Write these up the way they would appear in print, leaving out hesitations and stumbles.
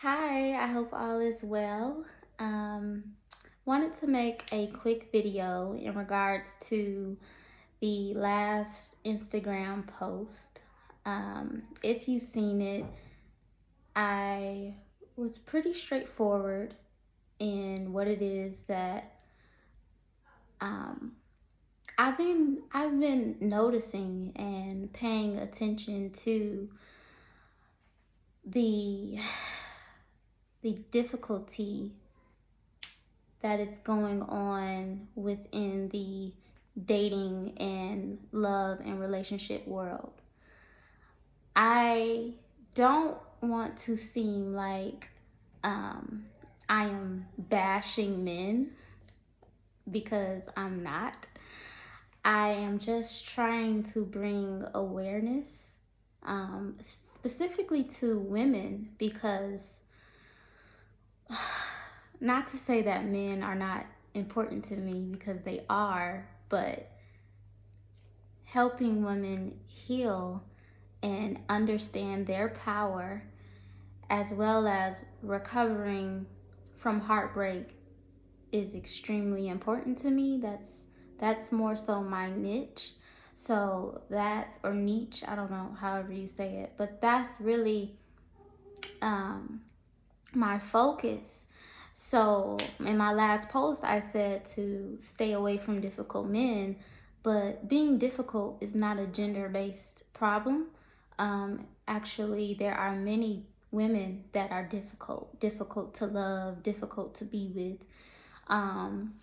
Hi, I hope all is well. Um, Wanted to make a quick video in regards to the last Instagram post. If you've seen it, I was pretty straightforward in what it is that um, I've been noticing and paying attention to the the difficulty that is going on within the dating and love and relationship world. I don't want to seem like I am bashing men because I'm not. I am just trying to bring awareness, specifically to women, because not to say that men are not important to me, because they are, but helping women heal and understand their power, as well as recovering from heartbreak, is extremely important to me. That's more so my niche. So that, or niche, I don't know, however you say it, but that's really um my focus. So in my last post, I said to stay away from difficult men, but being difficult is not a gender-based problem. Actually, there are many women that are difficult to love, difficult to be with, um,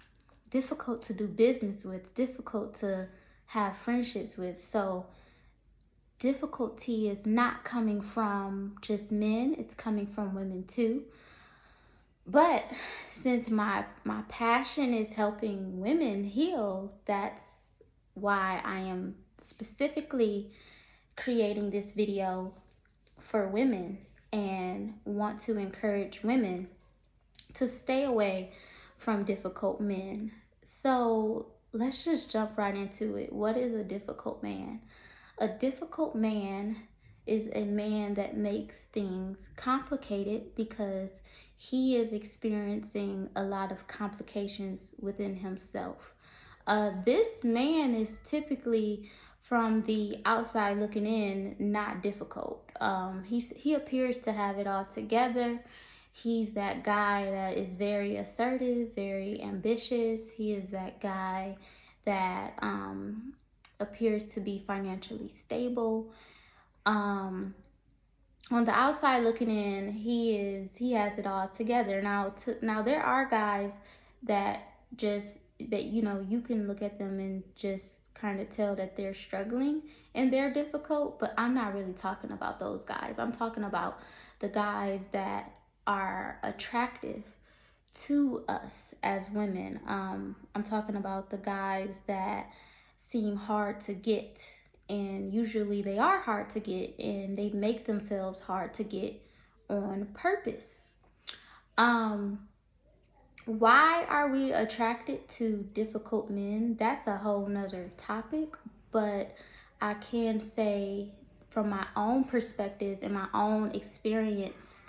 difficult to do business with, difficult to have friendships with. So difficulty is not coming from just men, it's coming from women too. But since my passion is helping women heal, that's why I am specifically creating this video for women, and want to encourage women to stay away from difficult men. So let's just jump right into it. What is a difficult man? A difficult man is a man that makes things complicated because he is experiencing a lot of complications within himself. This man is typically, from the outside looking in, not difficult. He appears to have it all together. He's that guy that is very assertive, very ambitious. He is that guy that appears to be financially stable. Um, on the outside looking in, he has it all together. Now there are guys that just that you can look at them and just kind of tell that they're struggling and they're difficult, but I'm not really talking about those guys. I'm talking about the guys that are attractive to us as women. I'm talking about the guys that seem hard to get, and usually they are hard to get, and they make themselves hard to get on purpose. Why are we attracted to difficult men? That's a whole nother topic, but I can say from my own perspective and my own experience,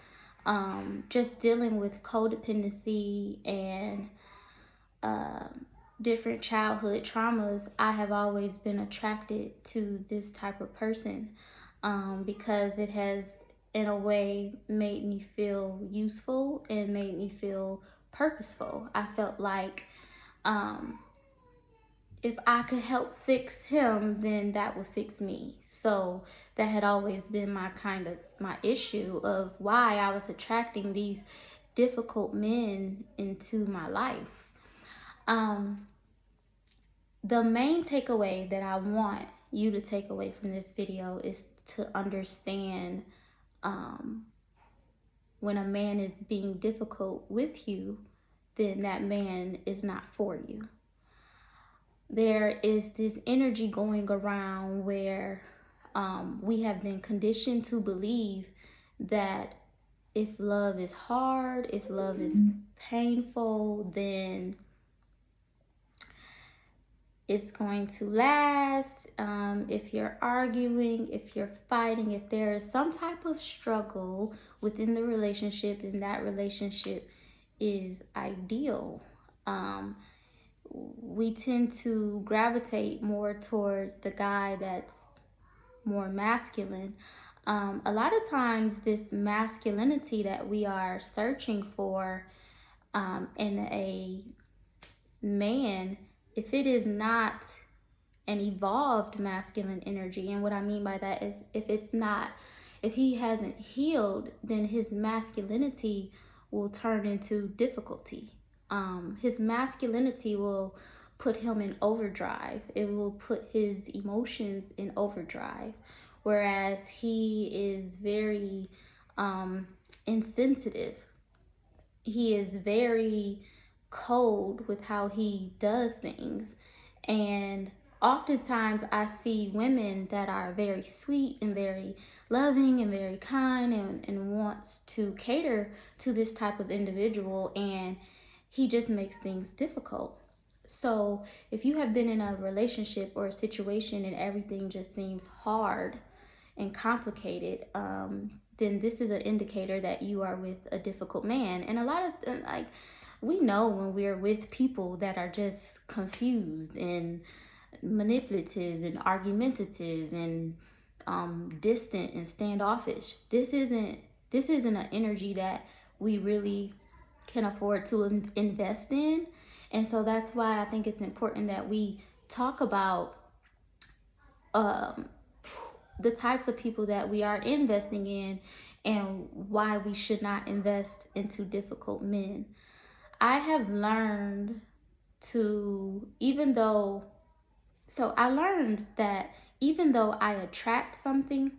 just dealing with codependency and uh, different childhood traumas, I have always been attracted to this type of person, because it has, in a way, made me feel useful and made me feel purposeful. I felt like if I could help fix him, then that would fix me. So that had always been my issue of why I was attracting these difficult men into my life. Um, the main takeaway that I want you to take away from this video is to understand, um, when a man is being difficult with you, then that man is not for you. There is this energy going around where we have been conditioned to believe that if love is hard, if love is painful, then it's going to last. If you're arguing, if you're fighting, if there is some type of struggle within the relationship, and that relationship is ideal. We tend to gravitate more towards the guy that's more masculine. A lot of times, this masculinity that we are searching for in a man, if it is not an evolved masculine energy, and what I mean by that is if he hasn't healed, then his masculinity will turn into difficulty. His masculinity will put him in overdrive. It will put his emotions in overdrive, whereas he is very insensitive. He is very cold with how he does things. And oftentimes I see women that are very sweet and very loving and very kind, and wants to cater to this type of individual, and he just makes things difficult. So if you have been in a relationship or a situation and everything just seems hard and complicated, then this is an indicator that you are with a difficult man. And a lot of we know when we're with people that are just confused and manipulative and argumentative and distant and standoffish. This isn't an energy that we really can afford to invest in. And so that's why I think it's important that we talk about the types of people that we are investing in, and why we should not invest into difficult men. I have learned I learned that even though I attract something,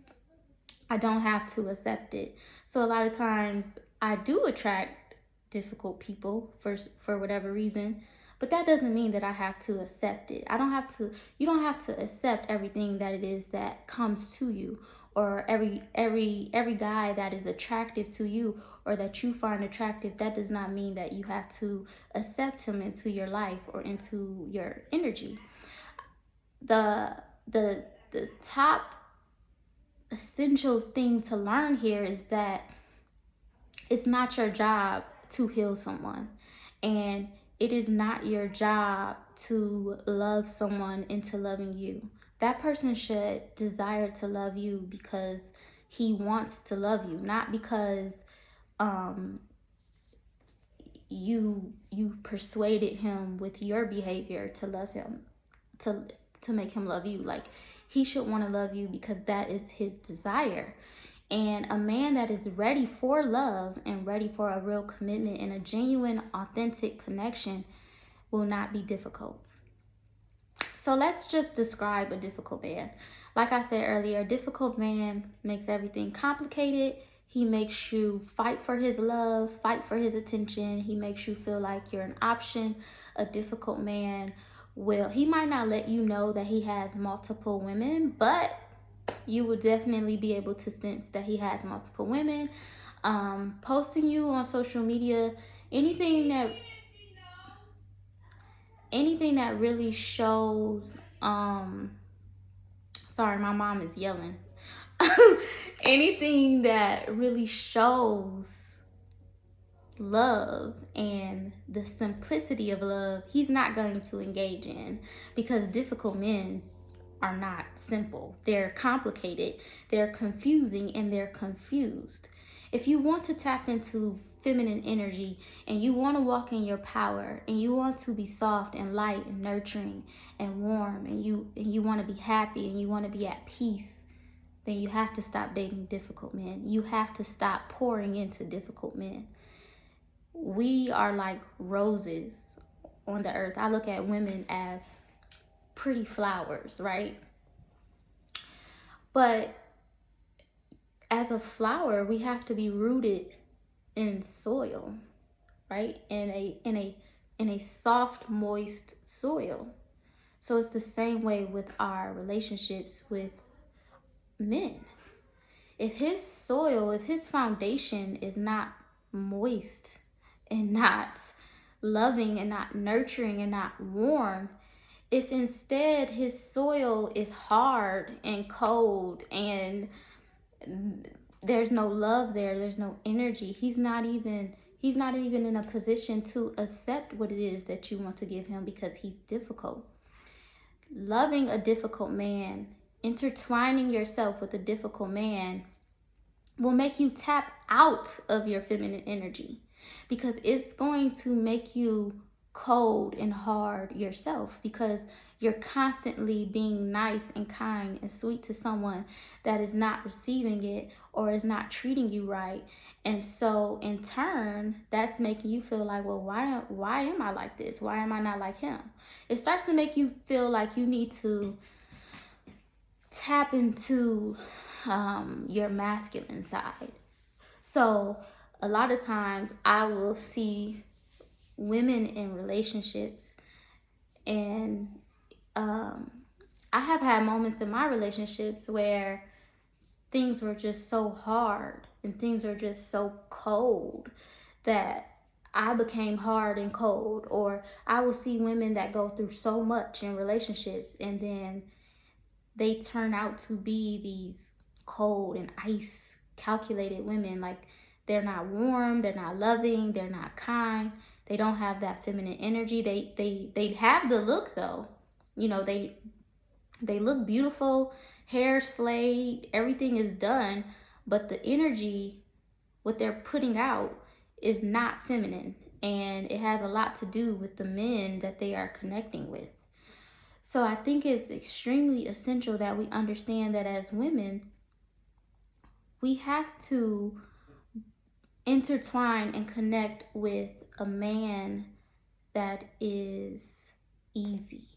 I don't have to accept it. So a lot of times I do attract difficult people for whatever reason, but that doesn't mean that I have to accept it. You don't have to accept everything that it is that comes to you, or every guy that is attractive to you or that you find attractive. That does not mean that you have to accept him into your life or into your energy. The top essential thing to learn here is that it's not your job to heal someone, and it is not your job to love someone into loving you. That person should desire to love you because he wants to love you, not because you persuaded him with your behavior to love him, to make him love you. Like, he should want to love you because that is his desire. And a man that is ready for love and ready for a real commitment and a genuine, authentic connection will not be difficult. So let's just describe a difficult man. Like I said earlier, a difficult man makes everything complicated. He makes you fight for his love, fight for his attention. He makes you feel like you're an option. A difficult man he might not let you know that he has multiple women, but you will definitely be able to sense that he has multiple women. Posting you on social media, anything that really shows, sorry, my mom is yelling. Anything that really shows love and the simplicity of love, he's not going to engage in, because difficult men are not simple. They're complicated, they're confusing, and they're confused. If you want to tap into feminine energy, and you want to walk in your power, and you want to be soft and light and nurturing and warm, and you want to be happy and you want to be at peace, then you have to stop dating difficult men. You have to stop pouring into difficult men. We are like roses on the earth. I look at women as pretty flowers, right? But as a flower, we have to be rooted in soil, right? In a soft, moist soil. So it's the same way with our relationships with men. If his foundation is not moist and not loving and not nurturing and not warm, if instead his soil is hard and cold and there's no love there, there's no energy, he's not even in a position to accept what it is that you want to give him because he's difficult. Loving a difficult man, intertwining yourself with a difficult man will make you tap out of your feminine energy because it's going to make you cold and hard yourself because you're constantly being nice and kind and sweet to someone that is not receiving it or is not treating you right. And so in turn, that's making you feel like, well, why am I like this? Why am I not like him? It starts to make you feel like you need to tap into your masculine side. So a lot of times I will see women in relationships, and I have had moments in my relationships where things were just so hard and things were just so cold that I became hard and cold. Or I will see women that go through so much in relationships and then they turn out to be these cold and ice calculated women. Like, they're not warm, they're not loving, they're not kind, they don't have that feminine energy. They have the look though, you know, they look beautiful, hair slayed, everything is done, but the energy, what they're putting out, is not feminine, and it has a lot to do with the men that they are connecting with. So I think it's extremely essential that we understand that as women, we have to intertwine and connect with a man that is easy.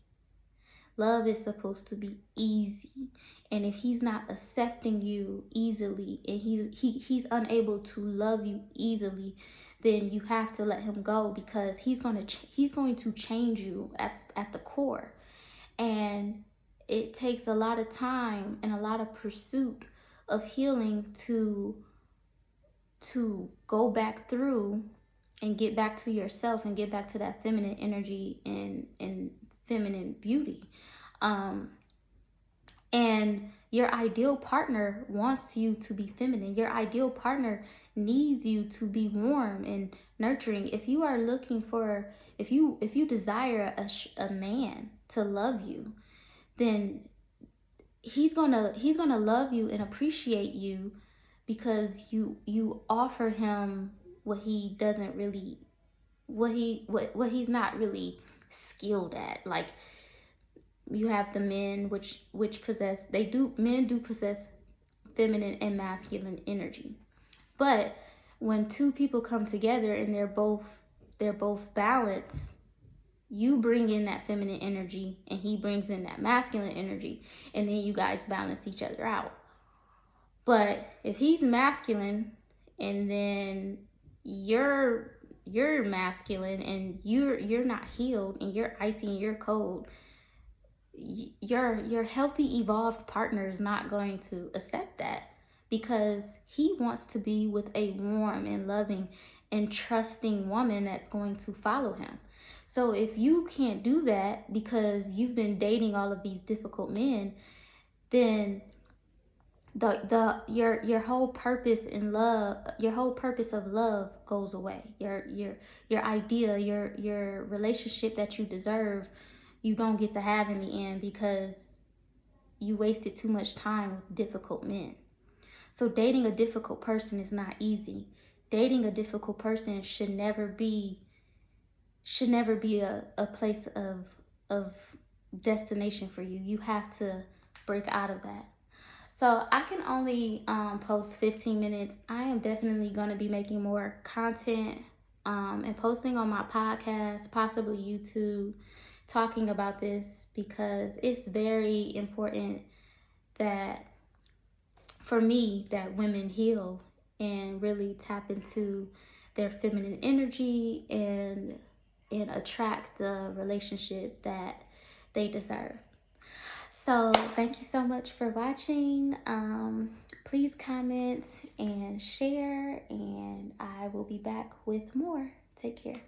Love is supposed to be easy. And if he's not accepting you easily and he's unable to love you easily, then you have to let him go because he's going to change you at the core. And it takes a lot of time and a lot of pursuit of healing to go back through and get back to yourself and get back to that feminine energy and feminine beauty. And your ideal partner wants you to be feminine. Your ideal partner needs you to be warm and nurturing. If you are looking for, if you desire a man to love you, then he's gonna love you and appreciate you because you offer him what he doesn't really, what he's not really skilled at. Like, you have the men which possess, men do possess feminine and masculine energy. But when two people come together and they're both balanced, you bring in that feminine energy and he brings in that masculine energy, and then you guys balance each other out. But if he's masculine and then you're masculine and you're not healed and you're icy and you're cold, your healthy evolved partner is not going to accept that because he wants to be with a warm and loving and trusting woman that's going to follow him. So if you can't do that because you've been dating all of these difficult men, then your whole purpose in love, your whole purpose of love goes away. Your idea, your relationship that you deserve, you don't get to have in the end because you wasted too much time with difficult men. So dating a difficult person is not easy. Dating a difficult person should never be a place of destination for you. You have to break out of that. So I can only post 15 minutes. I am definitely going to be making more content and posting on my podcast, possibly YouTube, talking about this because it's very important that, for me, that women heal and really tap into their feminine energy and attract the relationship that they deserve. So thank you so much for watching. Please comment and share, and I will be back with more. Take care.